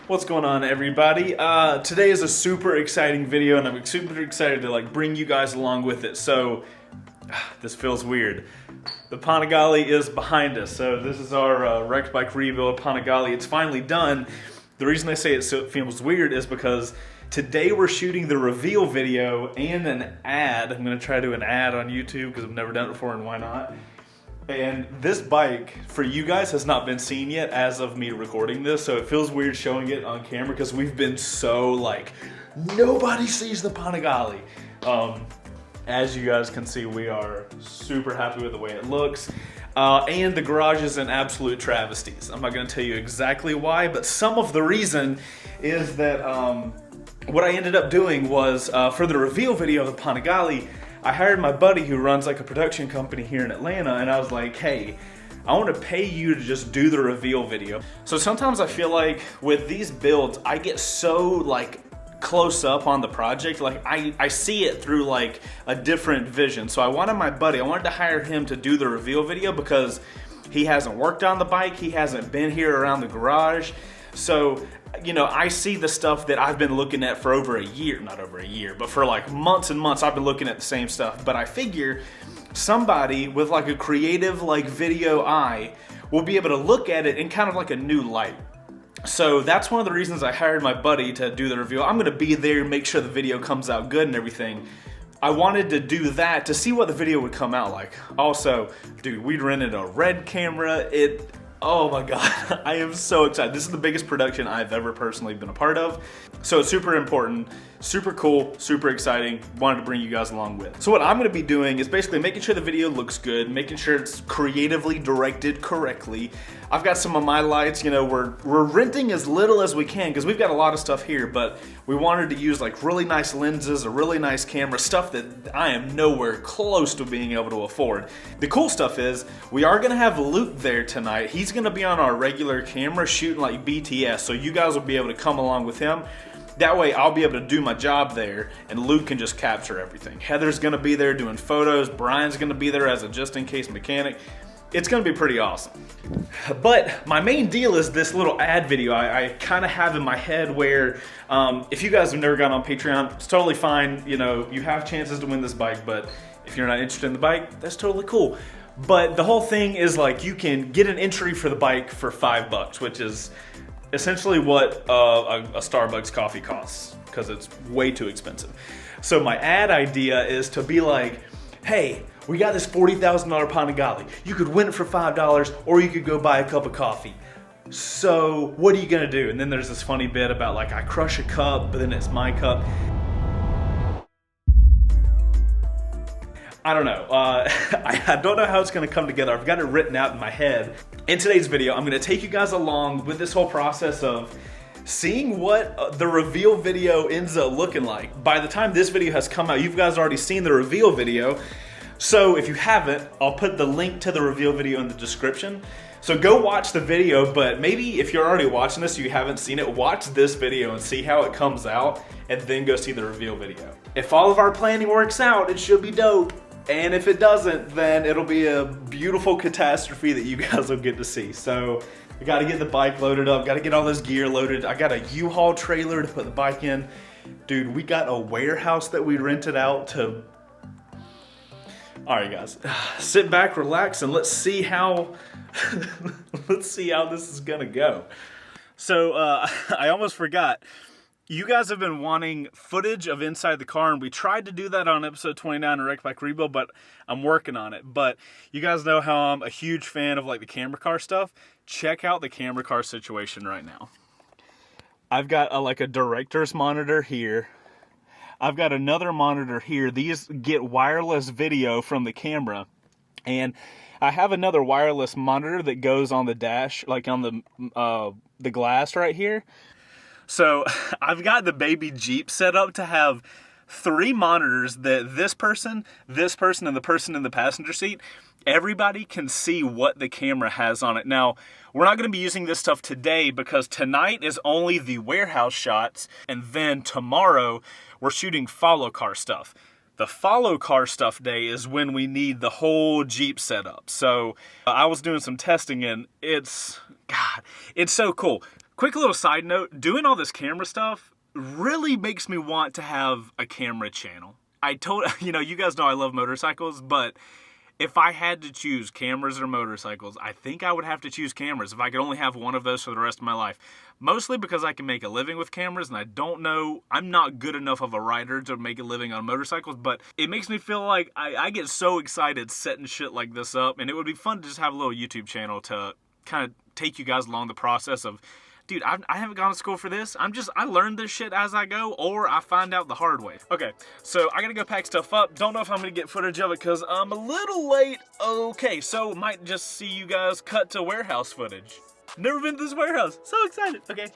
What's going on, everybody? Today is a super exciting video, and I'm super excited to bring you guys along with it. So this feels weird. The Panigale is behind us. So this is our wrecked bike rebuild Panigale. It's finally done. The reason I say it feels weird is because today we're shooting the reveal video and an ad. I'm going to try to do an ad on YouTube because I've never done it before, and why not? And this bike, for you guys, has not been seen yet as of me recording this, so it feels weird showing it on camera because we've been so nobody sees the Panigale. As you guys can see, we are super happy with the way it looks. And the garage is an absolute travesties. I'm not going to tell you exactly why, but some of the reason is that what I ended up doing was, for the reveal video of the Panigale, I hired my buddy who runs a production company here in Atlanta, and I was like, hey, I want to pay you to just do the reveal video. So sometimes I feel like with these builds, I get so close up on the project, I see it through a different vision. So I wanted to hire him to do the reveal video because he hasn't worked on the bike, he hasn't been here around the garage. So, I see the stuff that I've been looking at for over a year, not over a year, but for months and months I've been looking at the same stuff. But I figure somebody with a creative video eye will be able to look at it in kind of a new light. So that's one of the reasons I hired my buddy to do the review. I'm gonna be there, make sure the video comes out good and everything. I wanted to do that to see what the video would come out like. Also, dude, we rented a red camera. Oh my God, I am so excited. This is the biggest production I've ever personally been a part of. So it's super important, super cool, super exciting. Wanted to bring you guys along with. So what I'm gonna be doing is basically making sure the video looks good, making sure it's creatively directed correctly. I've got some of my lights, we're renting as little as we can because we've got a lot of stuff here, but we wanted to use really nice lenses, a really nice camera, stuff that I am nowhere close to being able to afford. The cool stuff is we are gonna have Luke there tonight. He's gonna be on our regular camera shooting BTS, so you guys will be able to come along with him. That way I'll be able to do my job there and Luke can just capture everything. Heather's gonna be there doing photos, Brian's gonna be there as a just-in-case mechanic. It's gonna be pretty awesome. But my main deal is this little ad video I kind of have in my head where if you guys have never gone on Patreon, it's totally fine. You have chances to win this bike, but if you're not interested in the bike, that's totally cool. But the whole thing is you can get an entry for the bike for $5, which is essentially what a Starbucks coffee costs because it's way too expensive. So my ad idea is to be hey, we got this $40,000 Panigale. You could win it for $5 or you could go buy a cup of coffee. So what are you gonna do? And then there's this funny bit about I crush a cup, but then it's my cup. I don't know. I don't know how it's gonna come together. I've got it written out in my head. In today's video, I'm gonna take you guys along with this whole process of seeing what the reveal video ends up looking like. By the time this video has come out, you guys already seen the reveal video. So if you haven't, I'll put the link to the reveal video in the description. So go watch the video, but maybe if you're already watching this, you haven't seen it, watch this video and see how it comes out, and then go see the reveal video. If all of our planning works out, it should be dope. And if it doesn't, then it'll be a beautiful catastrophe that you guys will get to see. So I gotta get the bike loaded up, gotta get all this gear loaded. I got a U-Haul trailer to put the bike in. Dude, we got a warehouse that we rented out to... All right, guys, sit back, relax, and let's see how this is gonna go. So I almost forgot. You guys have been wanting footage of inside the car, and we tried to do that on episode 29 of Wrecked Bike Rebuild, but I'm working on it. But you guys know how I'm a huge fan of the camera car stuff. Check out the camera car situation right now. I've got a director's monitor here. I've got another monitor here. These get wireless video from the camera. And I have another wireless monitor that goes on the dash, on the glass right here. So I've got the baby Jeep set up to have 3 monitors that this person, and the person in the passenger seat, everybody can see what the camera has on it. Now, we're not going to be using this stuff today because tonight is only the warehouse shots, and then tomorrow we're shooting follow car stuff. The follow car stuff day is when we need the whole Jeep setup. So I was doing some testing and it's so cool. Quick little side note, doing all this camera stuff really makes me want to have a camera channel. You guys know I love motorcycles, but if I had to choose cameras or motorcycles, I think I would have to choose cameras if I could only have one of those for the rest of my life. Mostly because I can make a living with cameras, and I'm not good enough of a rider to make a living on motorcycles, but it makes me feel like I get so excited setting shit like this up, and it would be fun to just have a little YouTube channel to kind of take you guys along the process of, dude, I haven't gone to school for this. I learned this shit as I go, or I find out the hard way. Okay, so I gotta go pack stuff up. Don't know if I'm gonna get footage of it because I'm a little late. Okay, so might just see you guys cut to warehouse footage. Never been to this warehouse. So excited. Okay.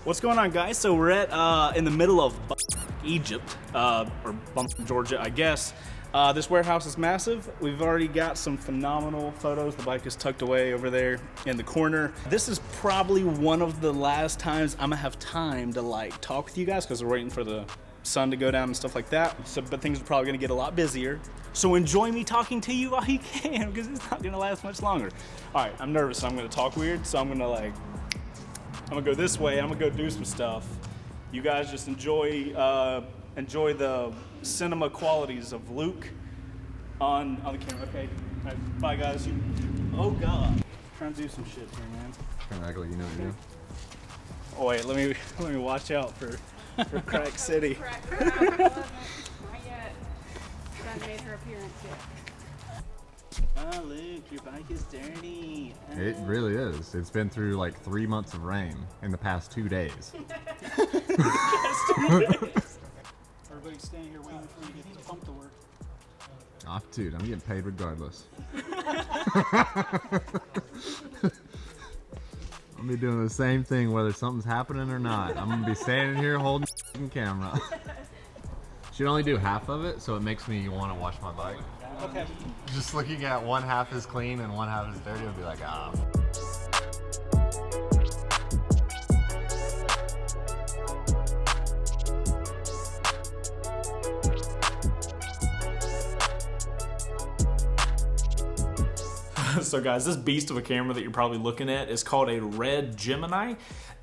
What's going on, guys? So we're at in the middle of Egypt, or Georgia, I guess. This warehouse is massive. We've already got some phenomenal photos. The bike is tucked away over there in the corner. This is probably one of the last times I'm gonna have time to like talk with you guys because we're waiting for the sun to go down and stuff like that. So, but things are probably gonna get a lot busier. So enjoy me talking to you while you can because it's not gonna last much longer. All right, I'm nervous, so I'm gonna talk weird. So I'm gonna go this way. I'm gonna go do some stuff. You guys just enjoy the cinema qualities of Luke on the camera. Okay, all right, bye guys. Oh God, I'm trying to do some shit here, man. Kind of act like you know what you're doing. Oh wait, let me watch out for Crack City. Not yet. She hasn't made her appearance yet. Oh Luke, your bike is dirty. Oh. It really is. It's been through like 3 months of rain in the past 2 days. Just 2 days. Everybody's standing here waiting for you to get the pump to work. Oh, dude, I'm getting paid regardless. I'm gonna be doing the same thing whether something's happening or not. I'm gonna be standing here holding the camera. Should only do half of it, so it makes me want to wash my bike. Okay. Just looking at one half is clean and one half is dirty, I'll be like, ah. So guys, this beast of a camera that you're probably looking at is called a Red Gemini.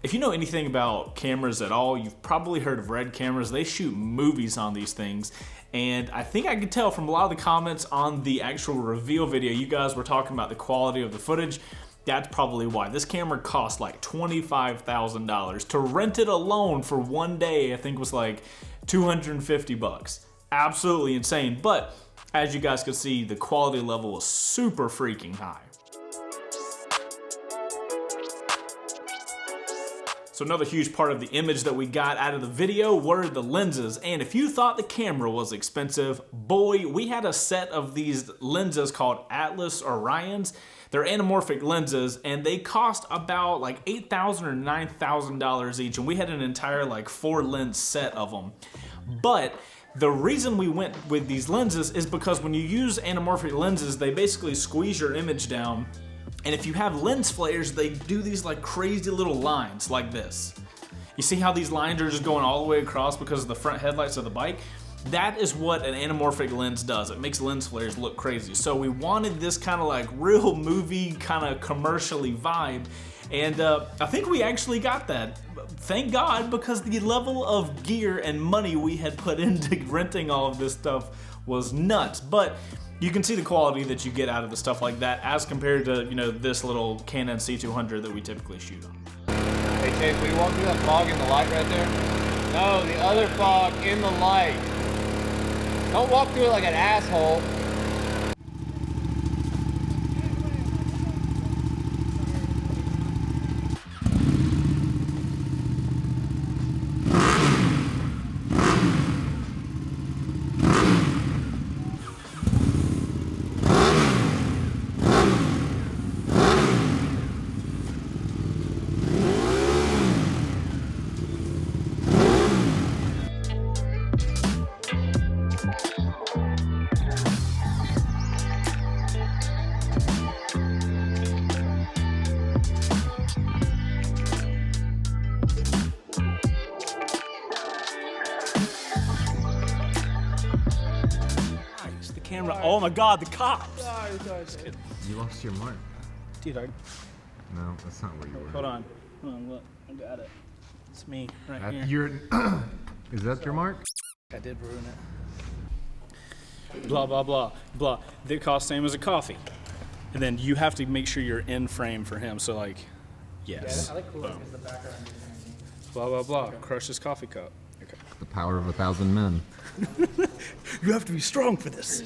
If you know anything about cameras at all, you've probably heard of Red cameras. They shoot movies on these things. And I think I could tell from a lot of the comments on the actual reveal video, you guys were talking about the quality of the footage. That's probably why. This camera cost like $25,000. To rent it alone for one day, I think was like 250 bucks. Absolutely insane. But as you guys can see, the quality level is super freaking high. So another huge part of the image that we got out of the video were the lenses. And if you thought the camera was expensive, boy, we had a set of these lenses called Atlas Orions. They're anamorphic lenses and they cost about like $8,000 or $9,000 each. And we had an entire like 4-lens set of them. But the reason we went with these lenses is because when you use anamorphic lenses, they basically squeeze your image down. And if you have lens flares, they do these like crazy little lines like this. You see how these lines are just going all the way across because of the front headlights of the bike? That is what an anamorphic lens does. It makes lens flares look crazy. So we wanted this kind of like real movie kind of commercially vibe. And I think we actually got that. Thank God, because the level of gear and money we had put into renting all of this stuff was nuts. But you can see the quality that you get out of the stuff like that as compared to, you know, this little Canon C200 that we typically shoot on. Hey Chase, will you walk through that fog in the light right there? No, the other fog in the light. Don't walk through it like an asshole. camera. Oh my God, the cops. You lost your mark. Dude, No, that's not where you were. hold on, look, I got it. It's me right That- here. Is that your mark? I did ruin it. Blah, blah, blah, blah. It costs same as a coffee. And then you have to make sure you're in frame for him. So like, yes. I like cool Boom. because the background is Blah, blah, blah. Crush his coffee cup. Okay. The power of 1,000 men. You have to be strong for this.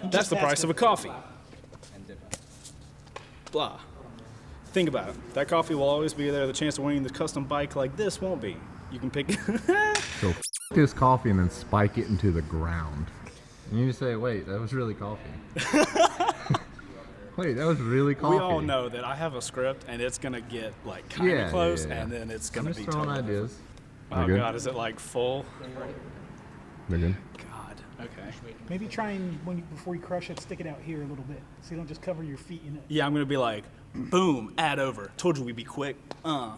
That's the price of a coffee. Blah. Think about it. That coffee will always be there. The chance of winning the custom bike like this won't be. You can pick. So this coffee and then spike it into the ground. And you say, wait, that was really coffee. Wait, that was really coffee. We all know that I have a script and it's gonna get like kind of close, and then it's gonna I'm be just throwing totally. ideas. Oh They're God, is it like full? They're good. God. Okay. Maybe try and before you crush it, stick it out here a little bit, so you don't just cover your feet in it. Yeah, I'm gonna be like, boom, add over. Told you we'd be quick. God,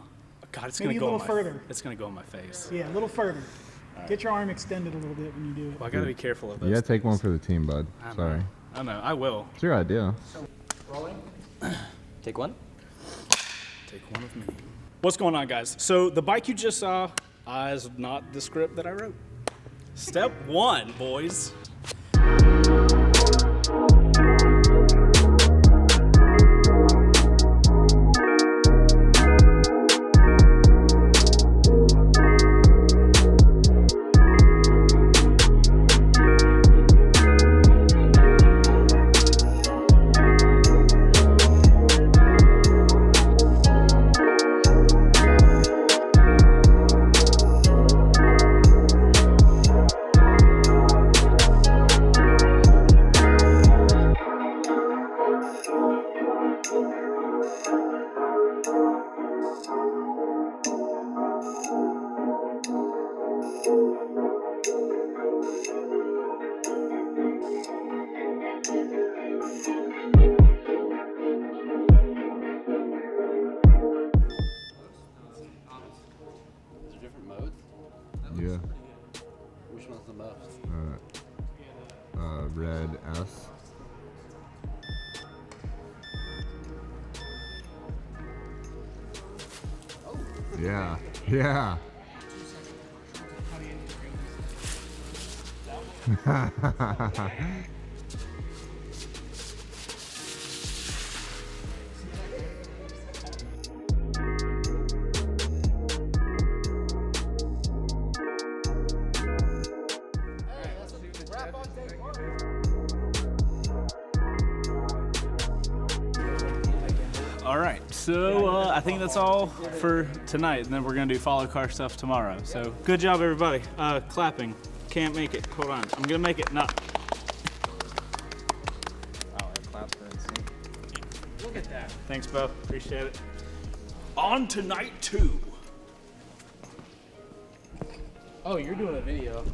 it's Maybe gonna a go little on further. It's gonna go on my face. Yeah, a little further. Get your arm extended a little bit when you do it. Well, I gotta be careful of this. You gotta take one for the team, bud. Sorry. I know. I will. It's your idea. Take one. Take one of many. What's going on, guys? So the bike you just saw is not the script that I wrote. Step one, boys. Is there different modes? Yeah. Which one's the most? Red S. Yeah. Yeah. All right. So I think that's all for tonight, and then we're gonna do follow car stuff tomorrow. So good job, everybody. Clapping. Can't make it. Hold on. I'm gonna make it. Not. Oh, that claps for insane. Look at that. Thanks, Bo. Appreciate it. On to night 2. Oh, you're doing a video.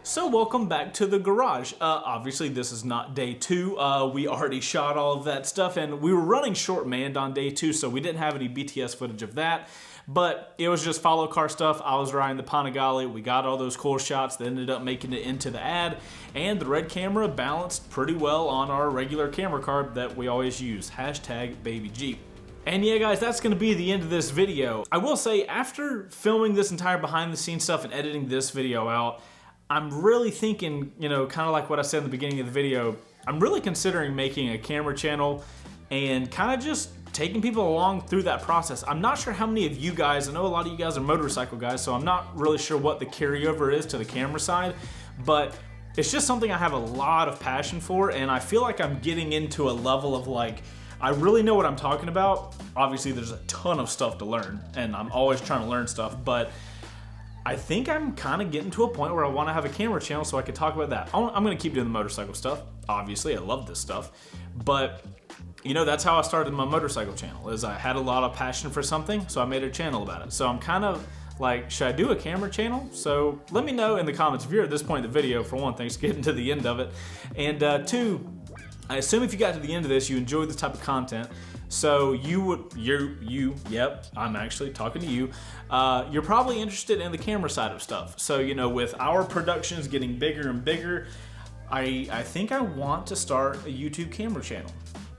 So welcome back to the garage. Obviously this is not day 2. We already shot all of that stuff, and we were running short manned on day 2, so we didn't have any BTS footage of that. But it was just follow car stuff. I was riding the Panigale. We got all those cool shots that ended up making it into the ad, and the red camera balanced pretty well on our regular camera card that we always use. #BabyJeep. And yeah, guys, that's gonna be the end of this video. I will say, after filming this entire behind the scenes stuff and editing this video out, I'm really thinking, you know, kind of like what I said in the beginning of the video, I'm really considering making a camera channel and kind of just taking people along through that process. I'm not sure how many of you guys, I know a lot of you guys are motorcycle guys, so I'm not really sure what the carryover is to the camera side, but it's just something I have a lot of passion for, and I feel like I'm getting into a level of like, I really know what I'm talking about. Obviously there's a ton of stuff to learn, and I'm always trying to learn stuff, but I think I'm kind of getting to a point where I want to have a camera channel so I can talk about that. I'm going to keep doing the motorcycle stuff. Obviously, I love this stuff. But, you know, that's how I started my motorcycle channel, is I had a lot of passion for something, so I made a channel about it. So I'm kind of like, should I do a camera channel? So let me know in the comments if you're at this point in the video. For one, thanks for getting to the end of it. And 2, I assume if you got to the end of this, you enjoyed this type of content. So yep, I'm actually talking to you. You're probably interested in the camera side of stuff. So, you know, with our productions getting bigger and bigger, I think I want to start a YouTube camera channel.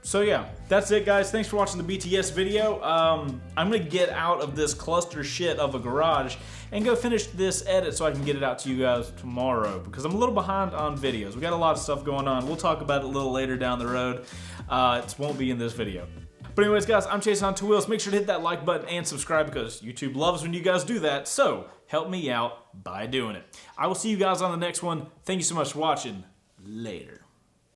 So yeah, that's it guys. Thanks for watching the BTS video. I'm gonna get out of this cluster shit of a garage and go finish this edit so I can get it out to you guys tomorrow, because I'm a little behind on videos. We got a lot of stuff going on. We'll talk about it a little later down the road. It won't be in this video. But anyways guys, I'm Chaseontwowheels. Make sure to hit that like button and subscribe, because YouTube loves when you guys do that. So help me out by doing it. I will see you guys on the next one. Thank you so much for watching. Later.